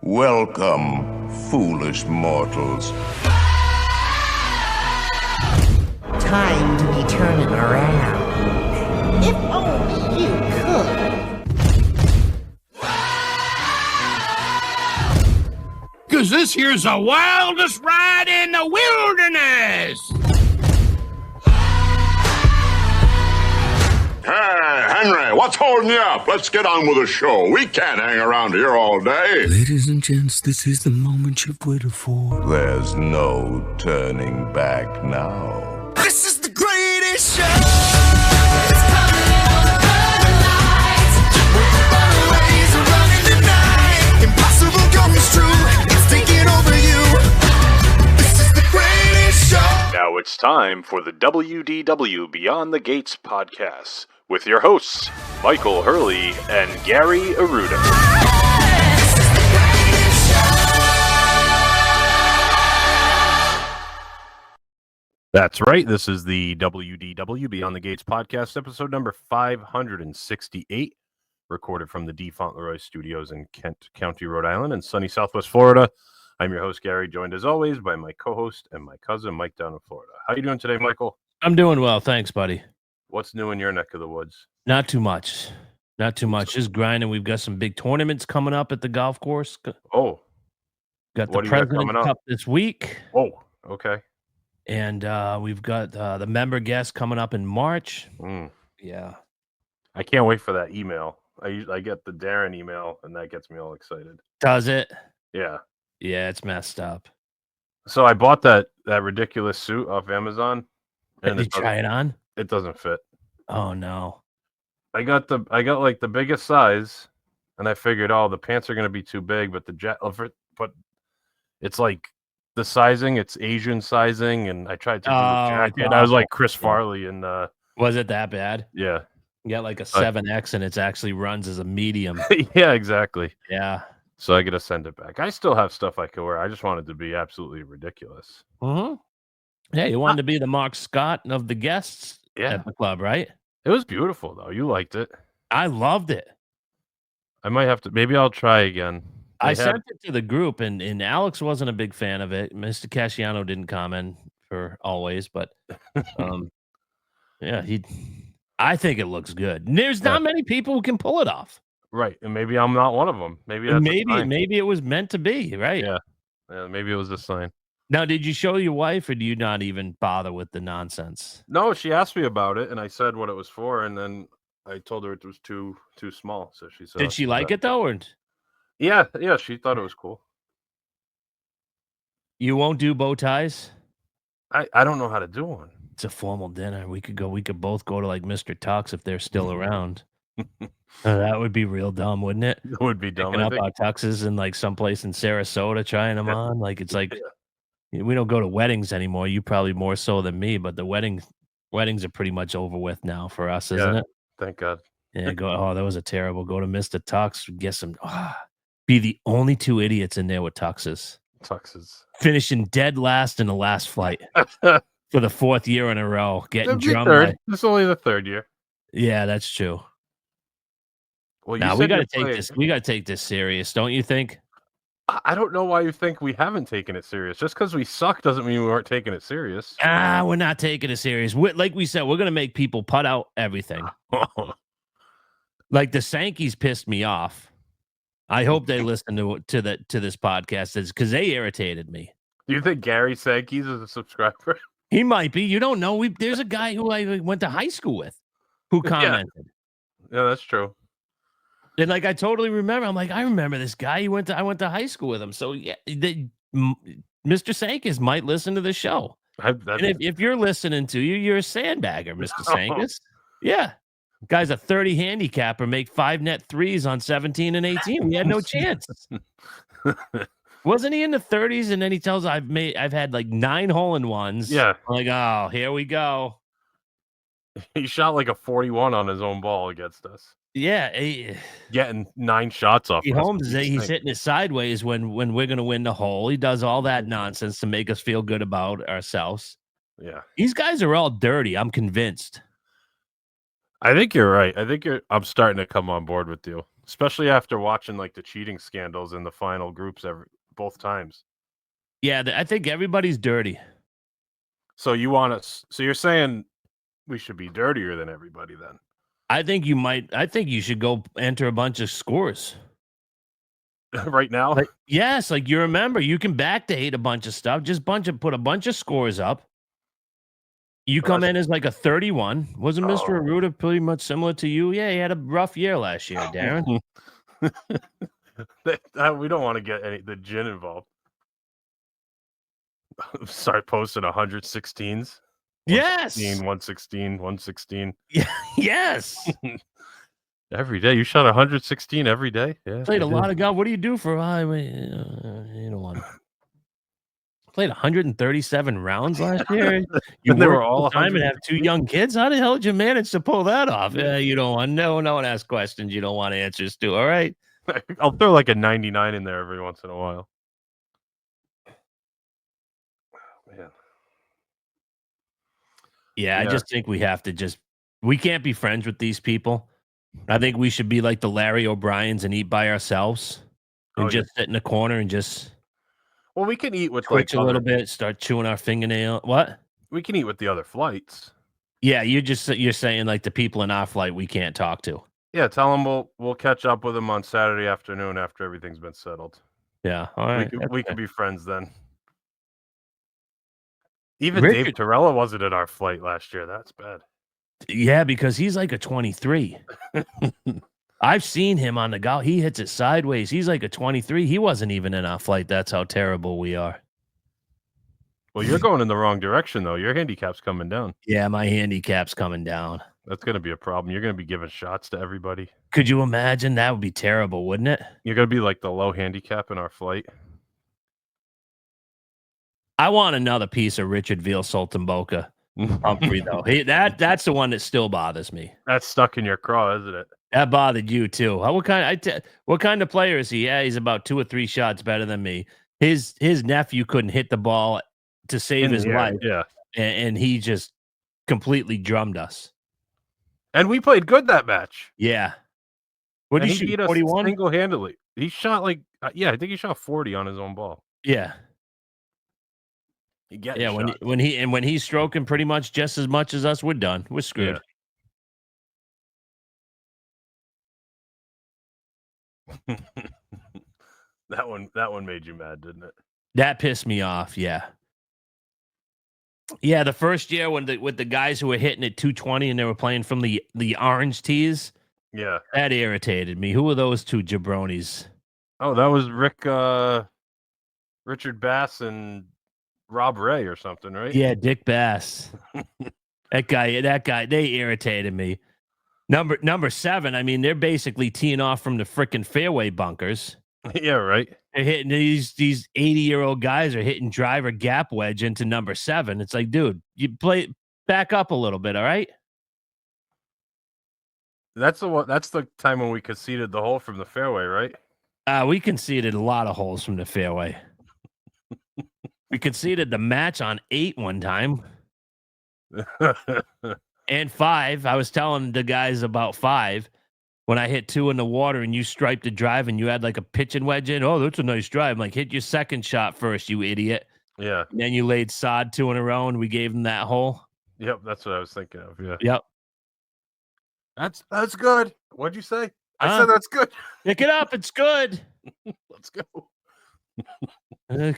Welcome, foolish mortals. Time to be turning around. If only you could. 'Cause this here's the wildest ride in the wilderness! Hey, Henry, what's holding you up? Let's get on with the show. We can't hang around here all day. Ladies and gents, this is the moment you've waited for. There's no turning back now. This is the greatest show! It's coming on the burning lights. With the runaways running the night. Impossible comes true. It's taking over you. This is the greatest show. Now it's time for the WDW Beyond the Gates podcast with your hosts, Michael Hurley and Gary Aruda. This is the greatest show. That's right. This is the WDW Beyond the Gates podcast, episode number 568, recorded from the D. Fauntleroy Studios in Kent County, Rhode Island, and sunny Southwest Florida. I'm your host, Gary, joined as always by my co-host and my cousin, Mike, down in Florida. How you doing today, Michael? I'm doing well, thanks, buddy. What's new in your neck of the woods? Not too much. Not too much. Just grinding. We've got some big tournaments coming up at the golf course. Oh, Got the what do you got President's coming up? Cup this week. Oh, okay. And we've got the member guest coming up in March. Yeah. I can't wait for that email. I get the Darren email, and that gets me all excited. Does it? Yeah. Yeah, it's messed up. So I bought that ridiculous suit off Amazon. Did you try it on? It doesn't fit. Oh, no. I got like the biggest size, and I figured, the pants are gonna be too big, but but it's like the sizing, it's Asian sizing, and I tried to do the jacket. And I was like Chris Farley, and Was it that bad? yeah, You got like a 7X, and it actually runs as a medium. yeah, exactly. Yeah. So I gotta send it back. I still have stuff I could wear. I just wanted to be absolutely ridiculous. Mm-hmm. Yeah, you wanted to be the Mark Scott of the guests at the club, right? It was beautiful though. You liked it. I loved it. I might have to. Maybe I'll try again. I sent it to the group, and Alex wasn't a big fan of it. Mr. Casciano didn't comment for always, but yeah, I think it looks good. There's not many people who can pull it off. Right, and maybe I'm not one of them. Maybe that's maybe it was meant to be, right? Yeah, maybe it was a sign. Now, did you show your wife, or do you not even bother with the nonsense? No, she asked me about it, and I said what it was for, and then I told her it was too small. So she said, Did she like it though, or Yeah, she thought it was cool. you won't do bow ties? I don't know how to do one. It's a formal dinner. We could both go to like Mr. Tux if they're still around. That would be real dumb, wouldn't it? It would be dumb. Picking up our tuxes in like someplace in Sarasota, trying them on. Like it's like we don't go to weddings anymore. You probably more so than me, but the weddings are pretty much over with now for us, isn't it? Thank God. Yeah. That was a terrible. Go to Mr. Tux, get some. Be the only two idiots in there with tuxes. Finishing dead last in the last flight for the fourth year in a row. Getting drunk. This is only the third year. Yeah, that's true. Well, now we got to take this. We got to take this serious, don't you think? I don't know why you think we haven't taken it serious. Just because we suck doesn't mean we weren't taking it serious. We're not taking it serious. Like we said, we're gonna make people put out everything. Like the Sankeys pissed me off. I hope they listen to this podcast because they irritated me. Do you think Gary Sankeys is a subscriber? He might be. You don't know. There's a guy who I went to high school with who commented. Yeah, that's true. And like I totally remember. I'm like, I remember this guy. I went to high school with him. So yeah, Mr. Sankis might listen to the show. And if you're listening to you're a sandbagger, Mr. Sankis. Yeah. Guy's a 30 handicapper, make 5 net threes on 17 and 18. We had no chance. Wasn't he in the 30s? And then he tells I've had like 9 hole-in-ones. Yeah. I'm like, oh, here we go. He shot like a 41 on his own ball against us. Yeah. Getting 9 shots off. He's hitting it sideways when we're going to win the hole. He does all that nonsense to make us feel good about ourselves. Yeah. These guys are all dirty. I'm convinced. I think you're right. I'm starting to come on board with you. especially after watching like the cheating scandals in the final groups both times. Yeah, I think everybody's dirty. So you want us? So you're saying we should be dirtier than everybody then? I think you should go enter a bunch of scores. Right now? Like, yes, like you remember, you can backdate a bunch of stuff. Just put a bunch of scores up. You come in as like a 31. Wasn't Mr. Aruda pretty much similar to you? Yeah, he had a rough year last year, Darren. We don't want to get the gin involved. Start posting 116s. Yes. 116, 116. Yeah. Yes. Every day. You shot 116 every day? Yeah. Played a lot of golf. What do you do for you don't want to. Played 137 rounds last year. You they work were all time and have 2 young kids. How the hell did you manage to pull that off? Yeah, you don't want no one asks questions you don't want answers to. All right. I'll throw like a 99 in there every once in a while. Oh, man. Yeah, I just think we have to we can't be friends with these people. I think we should be like the Larry O'Briens and eat by ourselves and sit in a corner and just. Well, we can eat with twitch a little bit, start chewing our fingernail. What? We can eat with the other flights. Yeah, you're saying like the people in our flight we can't talk to. Yeah, tell them we'll catch up with them on Saturday afternoon after everything's been settled. Yeah, all right. We could be friends then. Even Dave Torella wasn't at our flight last year. That's bad. Yeah, because he's like a 23. I've seen him on the golf. He hits it sideways. He's like a 23. He wasn't even in our flight. That's how terrible we are. Well, you're going in the wrong direction, though. Your handicap's coming down. Yeah, my handicap's coming down. That's going to be a problem. You're going to be giving shots to everybody. Could you imagine? That would be terrible, wouldn't it? You're going to be like the low handicap in our flight. I want another piece of Richard Veal Sultan-Boca Humphrey, though. That's the one that still bothers me. That's stuck in your craw, isn't it? That bothered you too. What kind of player is he? Yeah, he's about 2 or 3 shots better than me. His nephew couldn't hit the ball to save his life. Yeah, and he just completely drummed us. And we played good that match. Yeah. What did he shoot? 41 single-handedly. He shot I think he shot 40 on his own ball. Yeah. Yeah, when he's stroking pretty much just as much as us, we're done. We're screwed. Yeah. That one made you mad, didn't it? That pissed me off. Yeah. Yeah, the first year with the guys who were hitting at 220 and they were playing from the orange tees. Yeah. That irritated me. Who were those 2 jabronis? Oh, that was Richard Bass and Rob Ray or something, right? Yeah, Dick Bass. that guy, they irritated me. Number 7, I mean, they're basically teeing off from the frickin' fairway bunkers. Yeah, right. They're hitting these 80-year-old guys are hitting driver gap wedge into number 7. It's like, dude, you back up a little bit, all right? That's the time when we conceded the hole from the fairway, right? We conceded a lot of holes from the fairway. We conceded the match on 8 one time. And 5. I was telling the guys about 5 when I hit 2 in the water and you striped the drive and you had like a pitching wedge in. Oh, that's a nice drive. I'm like, hit your second shot first, you idiot. Yeah. And then you laid sod 2 in a row and we gave them that hole. Yep, that's what I was thinking of. Yeah. Yep. That's good. What'd you say? I said that's good. Pick it up. It's good. Let's go.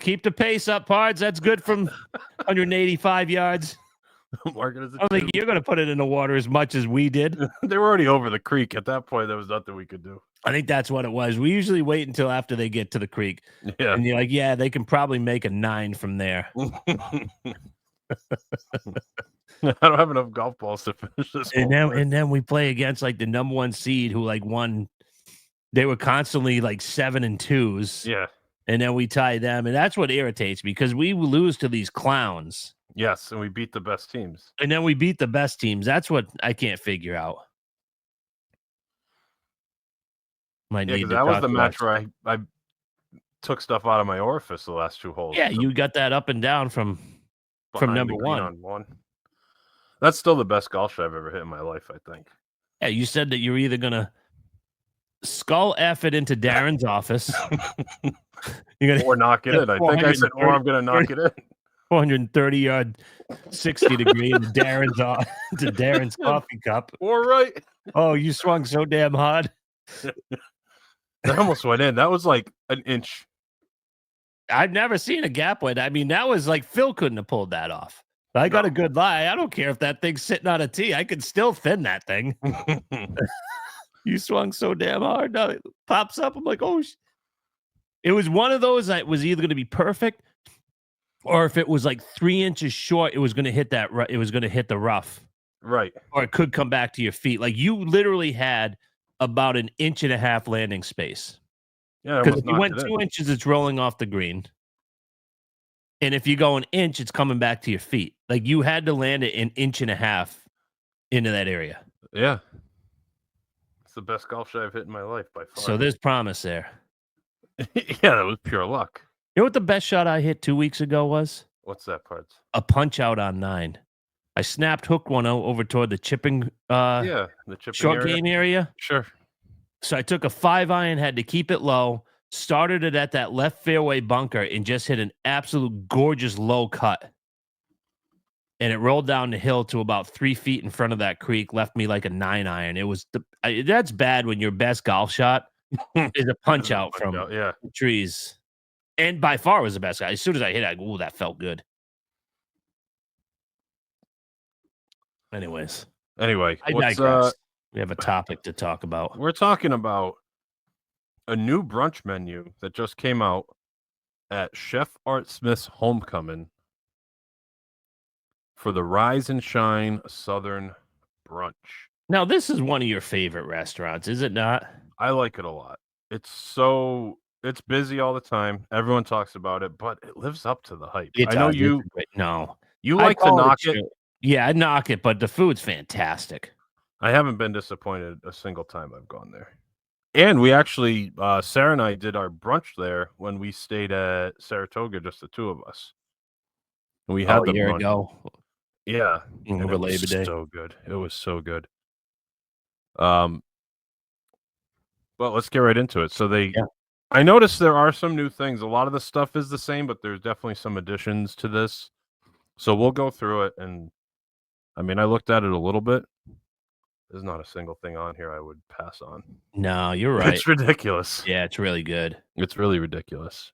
Keep the pace up, Pards. That's good from 185 yards. Mark it as a I don't think you're going to put it in the water as much as we did. They were already over the creek. At that point, there was nothing we could do. I think that's what it was. We usually wait until after they get to the creek. Yeah. And you're like, yeah, they can probably make a 9 from there. I don't have enough golf balls to finish this. And then we play against like the number 1 seed who like won. They were constantly like 7 and 2s. Yeah. And then we tie them. And that's what irritates me because we lose to these clowns. Yes. And we beat the best teams. And then we beat the best teams. That's what I can't figure out. That was the match where I took stuff out of my orifice the last 2 holes. Yeah, you got that up and down from number 1. On 1. That's still the best golf shot I've ever hit in my life, I think. Yeah, you said that you're either going to skull effort into Darren's office. You're Or knock it in. I think I said, or I'm going to knock it in. 430-yard, 60-degree into Darren's coffee cup. All right. Oh, you swung so damn hard. That almost went in. That was like an inch. I've never seen a gap win. I mean, that was like Phil couldn't have pulled that off. I got a good lie. I don't care if that thing's sitting on a tee. I could still thin that thing. You swung so damn hard. Now it pops up. I'm like, oh, it was one of those that was either going to be perfect, or if it was like 3 inches short, it was going to hit that. It was going to hit the rough, right? Or it could come back to your feet. Like you literally had about 1.5 inches landing space. Yeah, because if you went 2 inches, it's rolling off the green, and if you go 1 inch, it's coming back to your feet. Like you had to land it 1.5 inches into that area. Yeah, it's the best golf shot I've hit in my life by far. So there's promise there. Yeah, that was pure luck. You know what the best shot I hit 2 weeks ago was? What's that part? A punch out on 9. I snapped hooked one out over toward the chipping the chipping short area. game area. Sure. So I took a 5-iron, had to keep it low, started it at that left fairway bunker, and just hit an absolute gorgeous low cut. And it rolled down the hill to about 3 feet in front of that creek, left me like a 9-iron. It was that's bad when your best golf shot is a punch out from the trees. And by far was the best guy. As soon as I hit it, I go, ooh, that felt good. Anyway, I digress. We have a topic to talk about. We're talking about a new brunch menu that just came out at Chef Art Smith's Homecomin for the Rise and Shine Southern Brunch. Now, this is one of your favorite restaurants, is it not? I like it a lot. It's busy all the time. Everyone talks about it, but it lives up to the hype. I know you like to knock it. Yeah, I knock it, but the food's fantastic. I haven't been disappointed a single time I've gone there. And we actually, Sarah and I did our brunch there when we stayed at Saratoga, just the two of us. And we had a year ago. Yeah. Over Labor Day. So good. It was so good. Well, let's get right into it. So I noticed there are some new things. A lot of the stuff is the same, but there's definitely some additions to this. So we'll go through it. And I mean, I looked at it a little bit. There's not a single thing on here I would pass on. No, you're right. It's ridiculous. Yeah, it's really good. It's really ridiculous.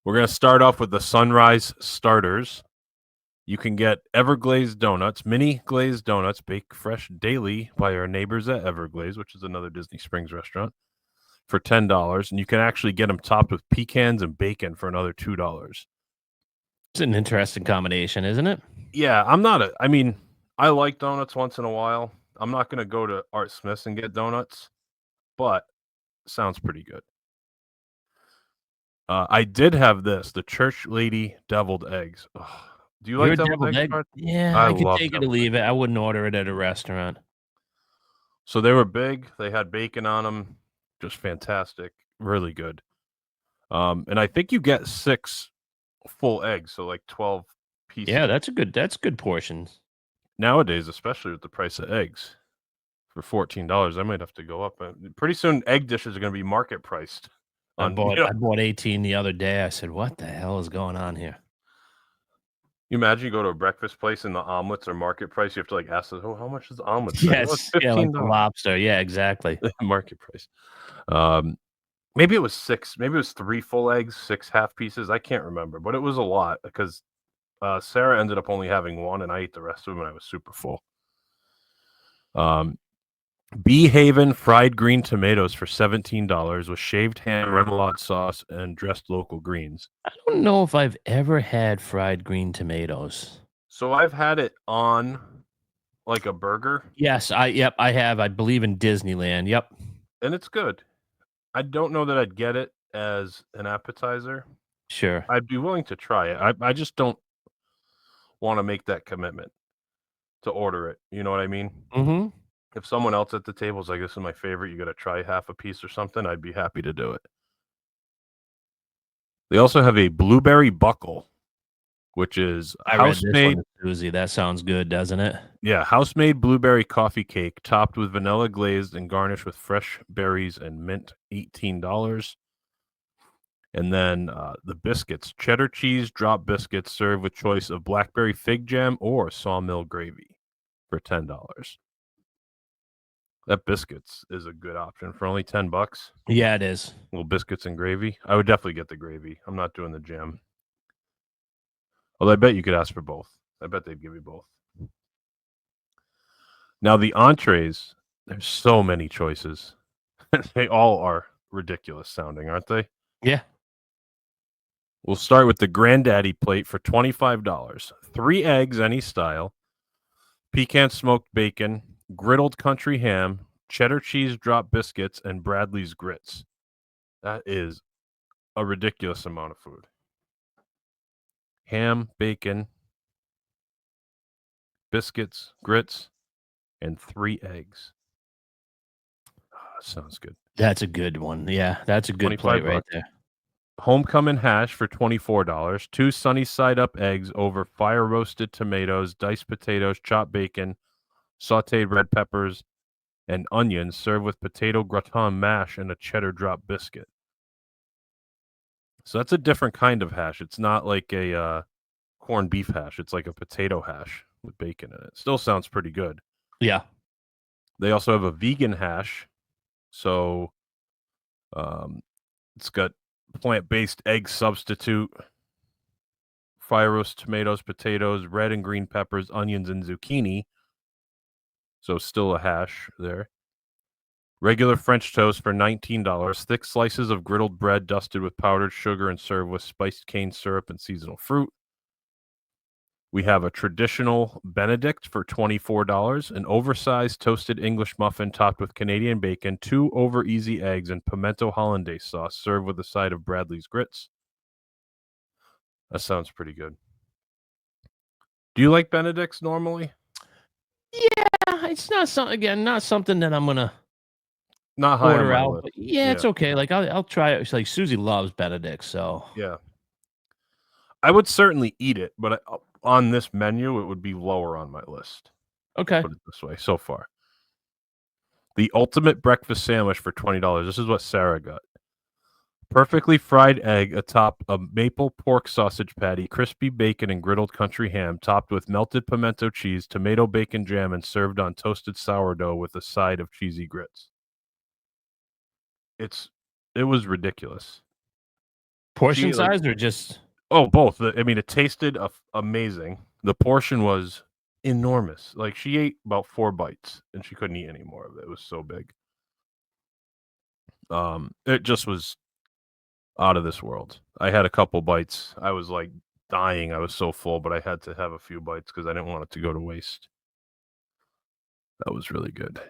We're going to start off with the Sunrise Starters. You can get Everglazed donuts, mini glazed donuts, baked fresh daily by our neighbors at Everglazed, which is another Disney Springs restaurant, for $10. And you can actually get them topped with pecans and bacon for another $2. It's an interesting combination, isn't it? Yeah, I like donuts once in a while. I'm not going to go to Art Smith's and get donuts, but it sounds pretty good. I did have the Church Lady deviled eggs. Ugh. Do you like deviled eggs? Yeah, I could take it or leave it. I wouldn't order it at a restaurant. So they were big. They had bacon on them. Just fantastic. Really good. And I think you get 6 full eggs, so like 12 pieces. Yeah, that's good portions. Nowadays, especially with the price of eggs, for $14, I might have to go up. Pretty soon, egg dishes are going to be market priced. I bought 18 the other day. I said, "What the hell is going on here?" You imagine you go to a breakfast place and the omelets are market price. You have to like ask, "Oh, how much is the omelet?" Yes, like like the lobster. Yeah, exactly. Market price. Maybe it was 6. Maybe it was 3 full eggs, 6 half pieces. I can't remember, but it was a lot because Sarah ended up only having 1, and I ate the rest of them, and I was super full. Bee Haven fried green tomatoes for $17 with shaved ham, remoulade sauce, and dressed local greens. I don't know if I've ever had fried green tomatoes. So I've had it on like a burger. Yes, I have. I believe in Disneyland. Yep. And it's good. I don't know that I'd get it as an appetizer. Sure. I'd be willing to try it. I just don't want to make that commitment to order it. You know what I mean? Mm-hmm. If someone else at the table is like, "This is my favorite, you got to try half a piece or something," I'd be happy to do it. They also have a blueberry buckle which is I read this house-made. one, Susie. That sounds good, doesn't it? Yeah, house-made blueberry coffee cake topped with vanilla glazed and garnished with fresh berries and mint, $18. And then the biscuits, cheddar cheese drop biscuits served with choice of blackberry fig jam or sawmill gravy for $10. That biscuits is a good option for only $10. Yeah, it is. Little biscuits and gravy. I would definitely get the gravy. I'm not doing the jam. Although I bet you could ask for both. I bet they'd give you both. Now the entrees, there's so many choices. They all are ridiculous sounding, aren't they? Yeah. We'll start with the Granddaddy plate for $25. 3 eggs, any style, pecan smoked bacon, griddled country ham, cheddar cheese drop biscuits, and Bradley's grits. That is a ridiculous amount of food. Ham, bacon, biscuits, grits, and 3 eggs. Sounds good. That's a good one. Yeah, that's a good plate right there. Homecomin hash for $24. 2 sunny side up eggs over fire roasted tomatoes, diced potatoes, chopped bacon, sauteed red peppers, and onions, served with potato gratin mash and a cheddar drop biscuit. So that's a different kind of hash. It's not like a corned beef hash. It's like a potato hash with bacon in it. Still sounds pretty good. Yeah. They also have a vegan hash. So it's got plant-based egg substitute, fire roast tomatoes, potatoes, red and green peppers, onions, and zucchini. So still a hash there. Regular French toast for $19. Thick slices of griddled bread dusted with powdered sugar and served with spiced cane syrup and seasonal fruit. We have a traditional Benedict for $24, an oversized toasted English muffin topped with Canadian bacon, 2 over easy eggs, and pimento hollandaise sauce, served with a side of Bradley's grits. That sounds pretty good. Do you like Benedicts normally? Yeah, it's not something that I'm gonna not high order on my out. list. But yeah, it's okay. Like I'll try it. It's like Susie loves Benedict, so yeah. I would certainly eat it, but on this menu, it would be lower on my list. Okay. Put it this way, so far. The ultimate breakfast sandwich for $20. This is what Sarah got. Perfectly fried egg atop a maple pork sausage patty, crispy bacon and griddled country ham, topped with melted pimento cheese, tomato bacon jam, and served on toasted sourdough with a side of cheesy grits. It was ridiculous. Portion size or just... Oh, both. I mean, it tasted amazing. The portion was enormous. Like, she ate about 4 bites, and she couldn't eat any more of it. It was so big. It just was out of this world. I had a couple bites. I was, like, dying. I was so full, but I had to have a few bites because I didn't want it to go to waste. That was really good.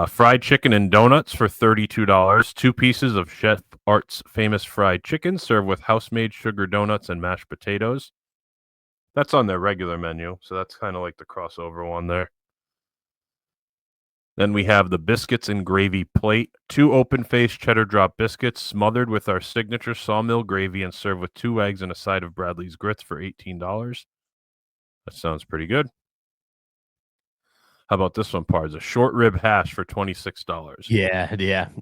Fried chicken and donuts for $32. 2 pieces of Chef Art's famous fried chicken served with house-made sugar donuts and mashed potatoes. That's on their regular menu, so that's kind of like the crossover one there. Then we have the biscuits and gravy plate. 2 open-faced cheddar drop biscuits smothered with our signature sawmill gravy and served with 2 eggs and a side of Bradley's grits for $18. That sounds pretty good. How about this one, Pards? A short rib hash for $26. Yeah.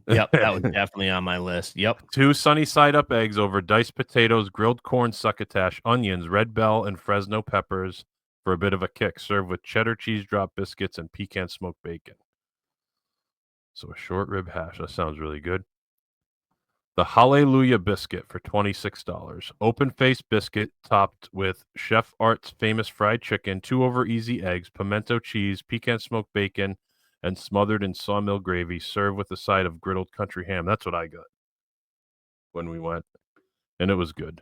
Yep, that was definitely on my list. Yep. 2 sunny side up eggs over diced potatoes, grilled corn succotash, onions, red bell, and Fresno peppers for a bit of a kick, served with cheddar cheese drop biscuits and pecan smoked bacon. So a short rib hash. That sounds really good. The Hallelujah biscuit for $26. Open-faced biscuit topped with Chef Art's famous fried chicken, 2 over easy eggs, pimento cheese, pecan smoked bacon, and smothered in sawmill gravy, served with a side of griddled country ham. That's what I got when we went. And it was good.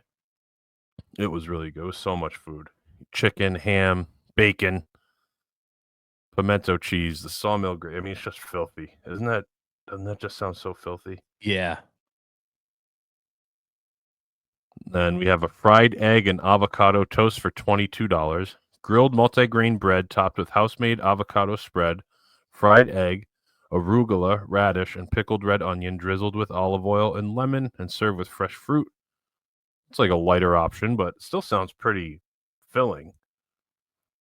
It was really good. It was so much food. Chicken, ham, bacon, pimento cheese, the sawmill gravy. I mean, it's just filthy. Doesn't that just sound so filthy? Yeah. Then we have a fried egg and avocado toast for $22. Grilled multigrain bread topped with house-made avocado spread, fried egg, arugula, radish, and pickled red onion drizzled with olive oil and lemon and served with fresh fruit. It's like a lighter option, but it still sounds pretty filling.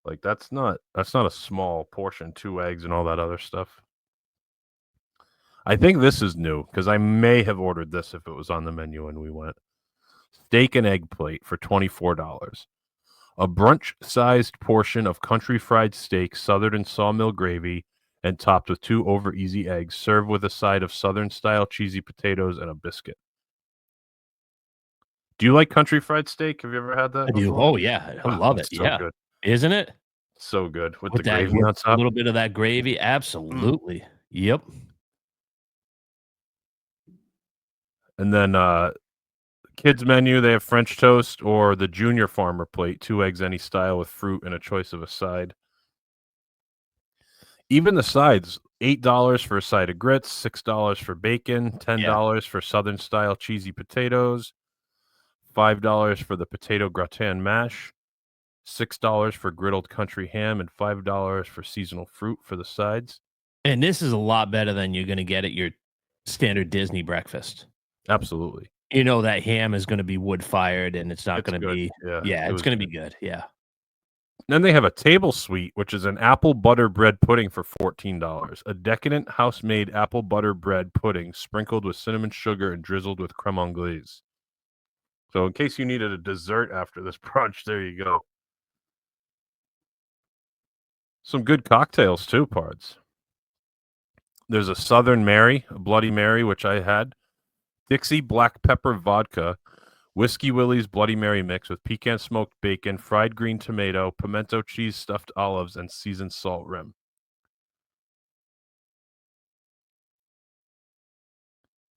Like that's not a small portion, 2 eggs and all that other stuff. I think this is new because I may have ordered this if it was on the menu when we went. Steak and egg plate for $24. A brunch-sized portion of country fried steak, southern sawmill gravy, and topped with 2 over-easy eggs, served with a side of southern-style cheesy potatoes and a biscuit. Do you like country fried steak? Have you ever had that I do. before? Oh, yeah. I love it. So yeah. good. Isn't it? So good. With the that, gravy on a top. little bit of that gravy. Absolutely. Yep. And then kids menu, they have French toast or the junior farmer plate, 2 eggs any style with fruit and a choice of a side. Even the sides, $8 for a side of grits, $6 for bacon, $10 for southern style cheesy potatoes, $5 for the potato gratin mash, $6 for griddled country ham, and $5 for seasonal fruit for the sides. And this is a lot better than you're going to get at your standard Disney breakfast. Absolutely. You know that ham is going to be wood fired, and it's not going to be. Yeah, it's going to be good. Yeah. Then they have a table sweet, which is an apple butter bread pudding for $14. A decadent house-made apple butter bread pudding sprinkled with cinnamon sugar and drizzled with creme anglaise. So in case you needed a dessert after this brunch, there you go. Some good cocktails too, Pards. There's a Southern Mary, a Bloody Mary, which I had. Dixie Black Pepper Vodka, Whiskey Willie's Bloody Mary mix with pecan smoked bacon, fried green tomato, pimento cheese stuffed olives, and seasoned salt rim.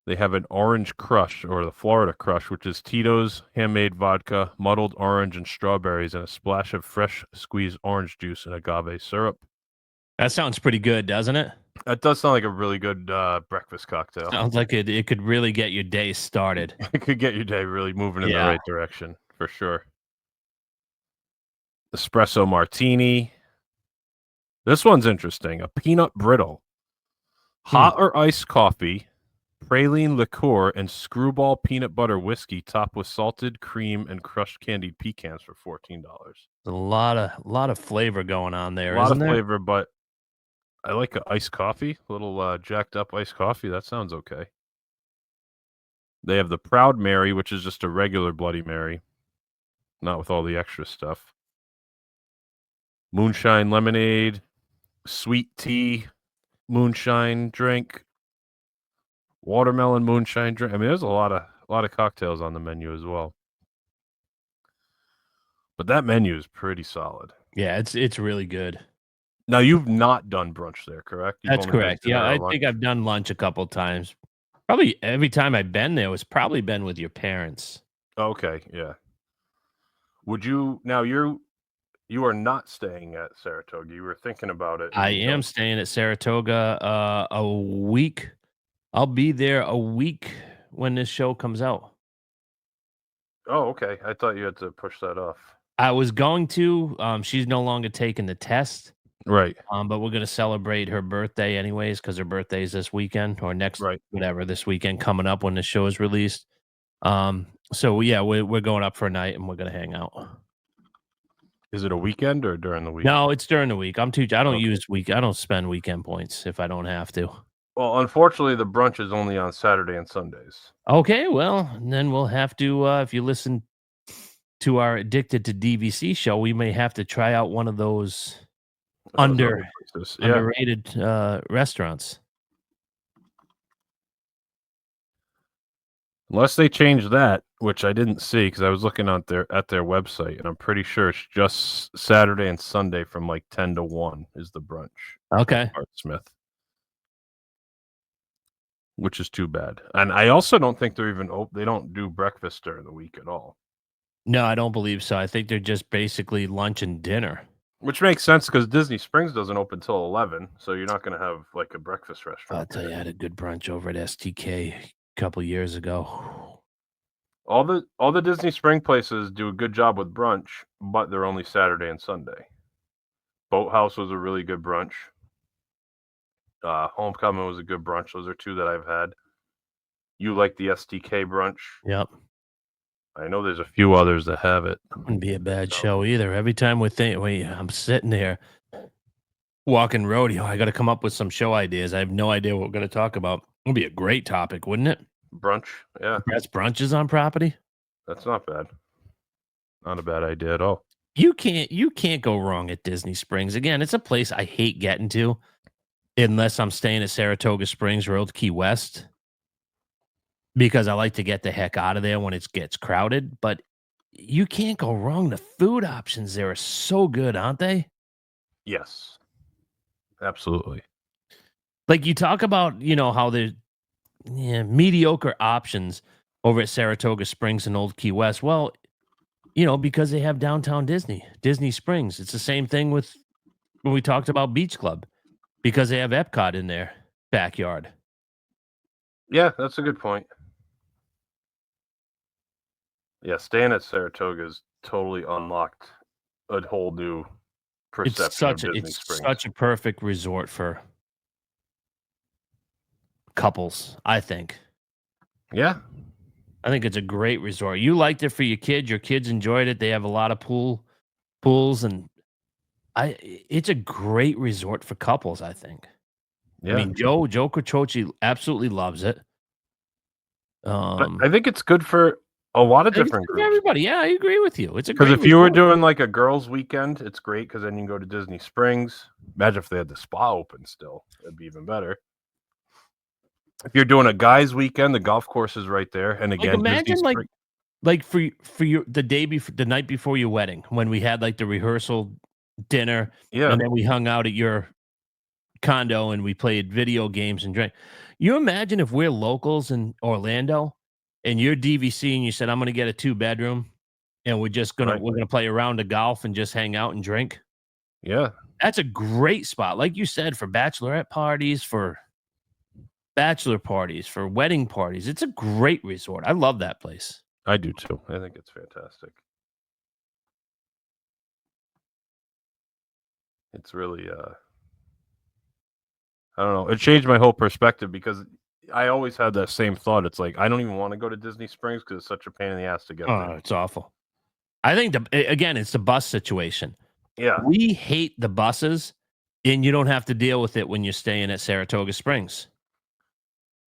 They have an Orange Crush, or the Florida Crush, which is Tito's handmade vodka, muddled orange and strawberries, and a splash of fresh squeezed orange juice and agave syrup. That sounds pretty good, doesn't it? That does sound like a really good breakfast cocktail. Sounds like it could really get your day started. It could get your day really moving in the right direction, for sure. Espresso martini. This one's interesting. A peanut brittle. Hot or iced coffee, praline liqueur, and screwball peanut butter whiskey topped with salted cream and crushed candied pecans for $14. A lot of flavor going on there, A lot isn't of there? flavor, but I like an iced coffee, a little jacked up iced coffee. That sounds okay. They have the Proud Mary, which is just a regular Bloody Mary, not with all the extra stuff. Moonshine lemonade, sweet tea, moonshine drink, watermelon moonshine drink. I mean, there's a lot of cocktails on the menu as well. But that menu is pretty solid. Yeah, it's really good. Now, you've not done brunch there, correct? That's correct. Yeah, I think I've done lunch a couple times. Probably every time I've been there was probably been with your parents. Okay, yeah. Would you now? You are not staying at Saratoga. You were thinking about it. I am staying at Saratoga a week. I'll be there a week when this show comes out. Oh, okay. I thought you had to push that off. I was going to. She's no longer taking the test. Right. But we're going to celebrate her birthday anyways because her birthday is this weekend or next, whatever, this weekend coming up when the show is released. So, yeah, we're going up for a night and we're going to hang out. Is it a weekend or during the week? No, it's during the week. I don't spend weekend points if I don't have to. Well, unfortunately, the brunch is only on Saturday and Sundays. Okay, well, then we'll have to, if you listen to our Addicted to DVC show, we may have to try out one of those underrated restaurants. Unless they change that, which I didn't see because I was looking at their website, and I'm pretty sure it's just Saturday and Sunday from like 10 to 1 is the brunch. Okay. Art Smith. Which is too bad. And I also don't think they're even they don't do breakfast during the week at all. No, I don't believe so. I think they're just basically lunch and dinner. Which makes sense because Disney Springs doesn't open till 11, so you're not going to have like a breakfast restaurant. I'll tell you, I had a good brunch over at STK a couple years ago. All the Disney Spring places do a good job with brunch, but they're only Saturday and Sunday. Boathouse was a really good brunch. Homecomin was a good brunch. Those are two that I've had. You like the STK brunch? Yep. I know there's a few others that have it. Wouldn't be a bad show either. Every time I'm sitting there walking rodeo, I got to come up with some show ideas. I have no idea what we're going to talk about. It'd be a great topic, wouldn't it? Brunch, yeah. That's brunches on property. That's not bad. Not a bad idea at all. You can't go wrong at Disney Springs. Again, it's a place I hate getting to unless I'm staying at Saratoga Springs or Old Key West because I like to get the heck out of there when it gets crowded. But you can't go wrong. The food options there are so good, aren't they? Yes. Absolutely. Like you talk about, how there's mediocre options over at Saratoga Springs and Old Key West. Well, because they have downtown Disney Springs. It's the same thing with when we talked about Beach Club because they have Epcot in their backyard. Yeah, that's a good point. Yeah, staying at Saratoga is totally unlocked a whole new perception of Disney Springs. Such a perfect resort for couples, I think. Yeah. I think it's a great resort. You liked it for your kids. Your kids enjoyed it. They have a lot of pools, and it's a great resort for couples, I think. Yeah. I mean, Joe Quattrochi absolutely loves it. I think it's good for a lot of different groups. Everybody, yeah, I agree with you. It's a because great if you were resort. doing like a girls' weekend, it's great because then you can go to Disney Springs. Imagine if they had the spa open still; it'd be even better. If you're doing a guys' weekend, the golf course is right there, and again, imagine Disney like for your the night before your wedding when we had like the rehearsal dinner, Yeah. and then we hung out at your condo and we played video games and drank. You imagine if we're locals in Orlando and you're DVC and you said I'm going to get a 2-bedroom and we're gonna play a round of golf and just hang out and drink. Yeah, that's a great spot, like you said, for bachelorette parties, for bachelor parties, for wedding parties. It's a great resort. I love that place. I do too. I think it's fantastic. It's really I don't know. It changed my whole perspective because I always had that same thought. It's like I don't even want to go to Disney Springs because it's such a pain in the ass to get there. It's awful. I think it's the bus situation. Yeah. We hate the buses, and you don't have to deal with it when you're staying at Saratoga Springs.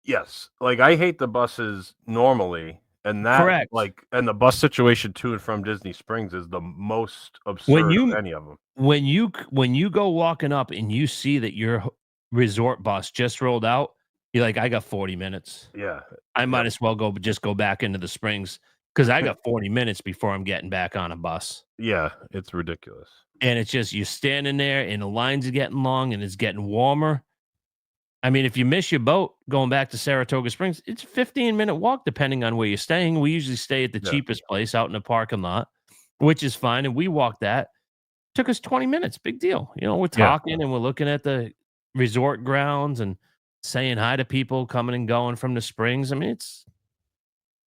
Yes. Like I hate the buses normally, and that Correct. and the bus situation to and from Disney Springs is the most absurd of any of them. When you go walking up and you see that your resort bus just rolled out, you're like, I got 40 minutes. Yeah. I might as well go back into the Springs because I got 40 minutes before I'm getting back on a bus. Yeah, it's ridiculous. And it's just you're standing there and the lines are getting long and it's getting warmer. I mean, if you miss your boat going back to Saratoga Springs, it's a 15-minute walk depending on where you're staying. We usually stay at the cheapest place out in the parking lot, which is fine. And we walked that. Took us 20 minutes. Big deal. We're talking and we're looking at the resort grounds and saying hi to people coming and going from the Springs. I mean,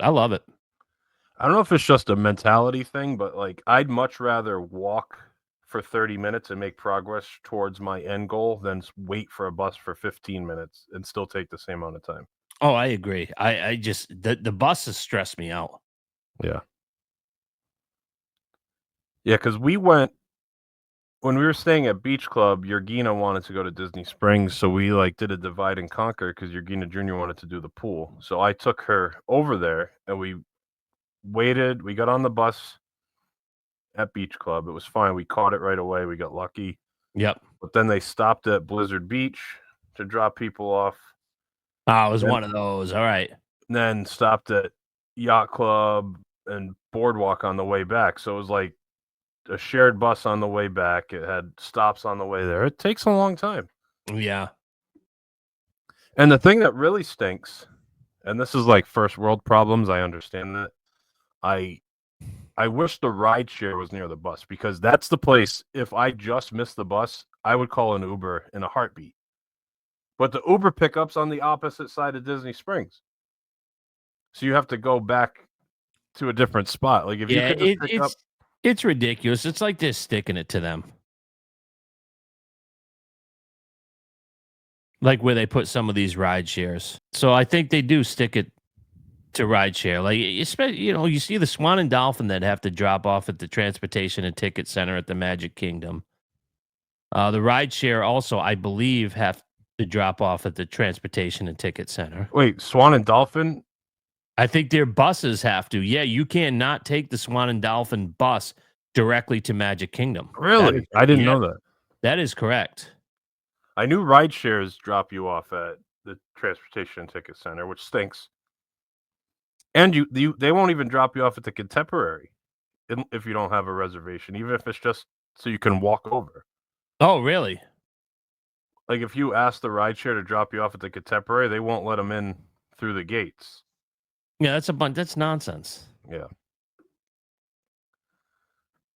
I love it. I don't know if it's just a mentality thing, but like I'd much rather walk for 30 minutes and make progress towards my end goal than wait for a bus for 15 minutes and still take the same amount of time. Oh, I agree. I just the buses stress me out. Yeah. Yeah, because we went when we were staying at Beach Club, Yergina wanted to go to Disney Springs, so we did a divide and conquer because Yergina Jr. wanted to do the pool. So I took her over there and we waited. We got on the bus at Beach Club. It was fine. We caught it right away. We got lucky. Yep. But then they stopped at Blizzard Beach to drop people off. Oh, it was one of those. All right. Then stopped at Yacht Club and Boardwalk on the way back. So it was like a shared bus on the way back. It had stops on the way there. It takes a long time. Yeah. And the thing that really stinks, and this is like first world problems, I understand that. I wish the ride share was near the bus because that's the place. If I just missed the bus, I would call an Uber in a heartbeat. But the Uber pickup's on the opposite side of Disney Springs. So you have to go back to a different spot. Like if you could just pick up. It's ridiculous. It's like they're sticking it to them. Like where they put some of these ride shares. So I think they do stick it to rideshare. Like, especially, you see the Swan and Dolphin that have to drop off at the Transportation and Ticket Center at the Magic Kingdom. The rideshare also, I believe, have to drop off at the Transportation and Ticket Center. Wait, Swan and Dolphin? I think their buses have to. Yeah, you cannot take the Swan and Dolphin bus directly to Magic Kingdom. Really? I didn't know that. That is correct. I knew ride shares drop you off at the Transportation and Ticket Center, which stinks. And they won't even drop you off at the Contemporary if you don't have a reservation, even if it's just so you can walk over. Oh, really? Like, if you ask the rideshare to drop you off at the Contemporary, they won't let them in through the gates. Yeah, that's nonsense. Yeah.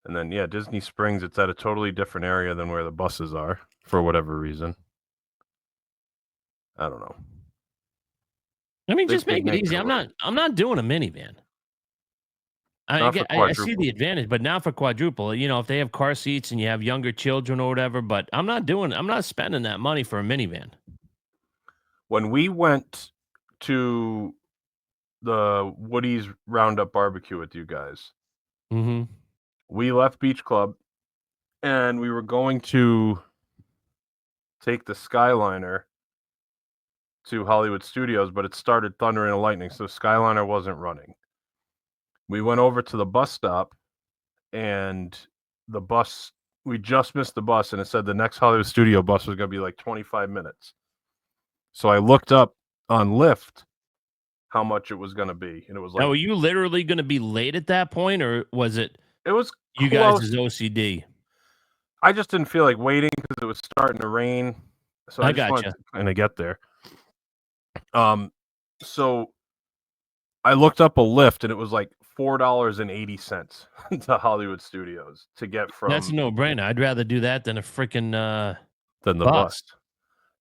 And then, Disney Springs, it's at a totally different area than where the buses are, for whatever reason. I don't know. I mean, just make it easy. I'm not doing a minivan. I see the advantage, but not for quadruple. If they have car seats and you have younger children or whatever, but I'm not spending that money for a minivan. When we went to the Woody's Roundup Barbecue with you guys, we left Beach Club and we were going to take the Skyliner to Hollywood Studios, but it started thundering and lightning, so Skyliner wasn't running. We went over to the bus stop, and we just missed the bus, and it said the next Hollywood Studio bus was going to be like 25 minutes. So I looked up on Lyft how much it was going to be, and it was like... Now, were you literally going to be late at that point, or was it... It was you close. guys' OCD? I just didn't feel like waiting because it was starting to rain, so I just wanted to kind of get there. So I looked up a Lyft, and it was like $4.80 to Hollywood Studios to get from... That's a no-brainer. I'd rather do that than a freaking than the bus.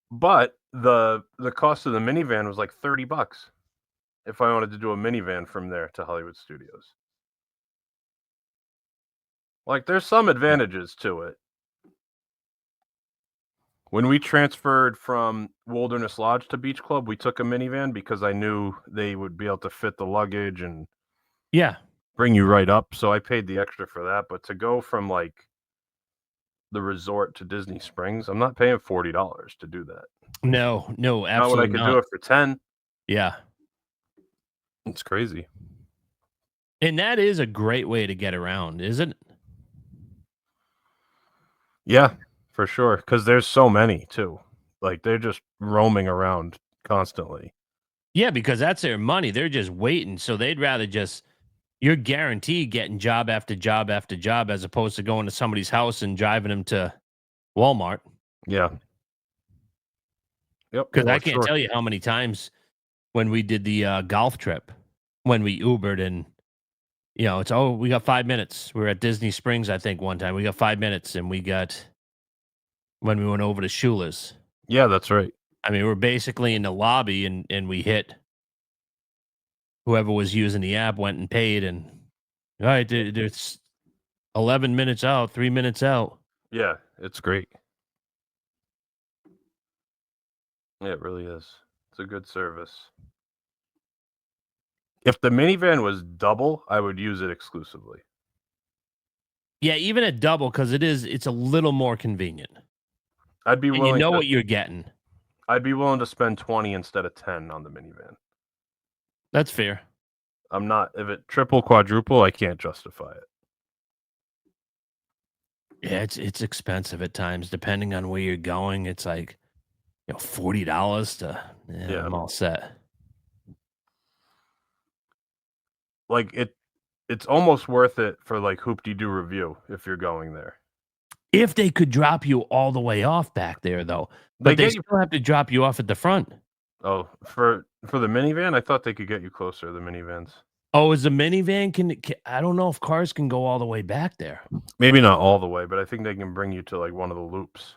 But the cost of the minivan was like $30 if I wanted to do a minivan from there to Hollywood Studios. Like, there's some advantages to it. When we transferred from Wilderness Lodge to Beach Club, we took a minivan because I knew they would be able to fit the luggage and bring you right up. So I paid the extra for that. But to go from like the resort to Disney Springs, I'm not paying $40 to do that. No, absolutely not. What I could do it for 10. Yeah, it's crazy. And that is a great way to get around, isn't it? Yeah. For sure, because there's so many, too. Like, they're just roaming around constantly. Yeah, because that's their money. They're just waiting, so they'd rather just... You're guaranteed getting job after job after job as opposed to going to somebody's house and driving them to Walmart. Yeah. Yep. Because I can't tell you how many times when we did the golf trip, when we Ubered and, it's, we got 5 minutes. We were at Disney Springs, I think, one time. We got 5 minutes, and we got... when we went over to Schuler's. Yeah, that's right. I mean, we're basically in the lobby, and we hit whoever was using the app went and paid, and all right, there's 11 minutes out, 3 minutes out. Yeah, it's great. Yeah, it really is. It's a good service. If the minivan was double, I would use it exclusively. Yeah, even at double, because it's a little more convenient. I'd be willing. And what you're getting. I'd be willing to spend 20 instead of 10 on the minivan. That's fair. I'm not. If it triple, quadruple, I can't justify it. Yeah, it's expensive at times, depending on where you're going. It's like, $40 to. Yeah, I'm all set. Like it's almost worth it for like Hoop-de-Doo Review if you're going there. If they could drop you all the way off back there, though. But they still have to drop you off at the front. Oh, for the minivan? I thought they could get you closer, the minivans. Oh, is the minivan can I don't know if cars can go all the way back there. Maybe not all the way, but I think they can bring you to like one of the loops.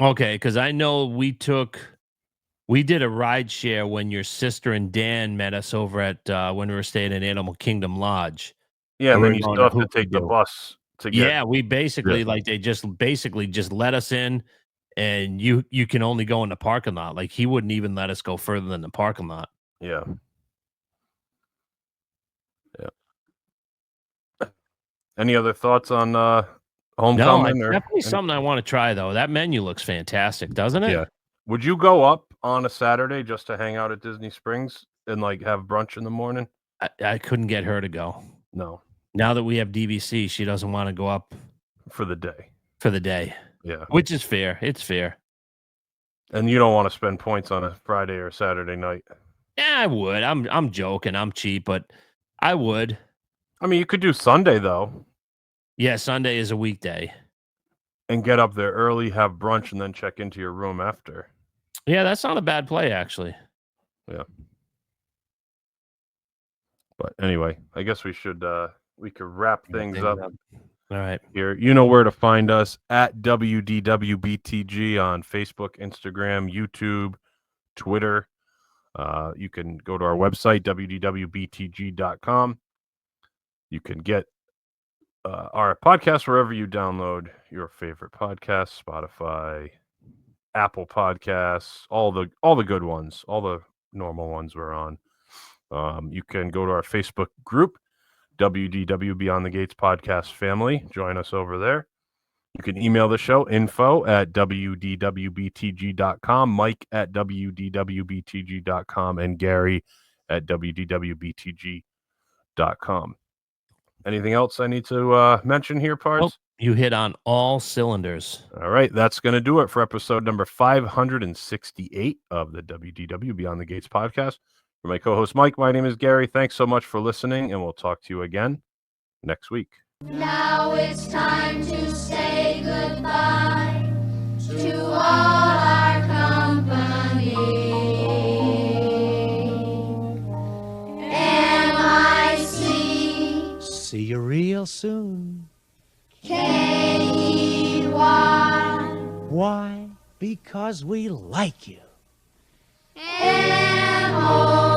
Okay, because I know we did a ride share when your sister and Dan met us over at when we were staying in Animal Kingdom Lodge. Yeah, and then you still have to take the bus to get. Yeah, we basically they just let us in, and you can only go in the parking lot. Like he wouldn't even let us go further than the parking lot. Yeah. Any other thoughts on No, Homecoming? it's Or definitely something I want to try, though. That menu looks fantastic, doesn't it? Yeah. Would you go up on a Saturday just to hang out at Disney Springs and like have brunch in the morning? I couldn't get her to go. No, Now that we have DVC, she doesn't want to go up for the day. for the day, Yeah. which is fair. It's fair. And you don't want to spend points on a Friday or Saturday night. Yeah, I would. I'm joking. I'm cheap, but I would. I mean, you could do Sunday though, Yeah, Sunday is a weekday. and get up there early, have brunch, and then check into your room after. Yeah, that's not a bad play, actually. Yeah. But anyway, I guess we could wrap things up. All right. Here, you know where to find us at WDWBTG on Facebook, Instagram, YouTube, Twitter. You can go to our website, WDWBTG.com. You can get our podcast wherever you download your favorite podcasts, Spotify, Apple Podcasts, all the good ones, all the normal ones we're on. You can go to our Facebook group, WDW Beyond the Gates Podcast Family. Join us over there. You can email the show, info@WDWBTG.com, Mike at WDWBTG.com, and Gary at WDWBTG.com. Anything else I need to mention here, Parts? Well, you hit on all cylinders. All right, that's going to do it for episode number 568 of the WDW Beyond the Gates podcast. For my co-host Mike, my name is Gary. Thanks so much for listening, and we'll talk to you again next week. Now it's time to say goodbye to all our company. M-I-C See you real soon. K-E-Y Why? Because we like you. M-O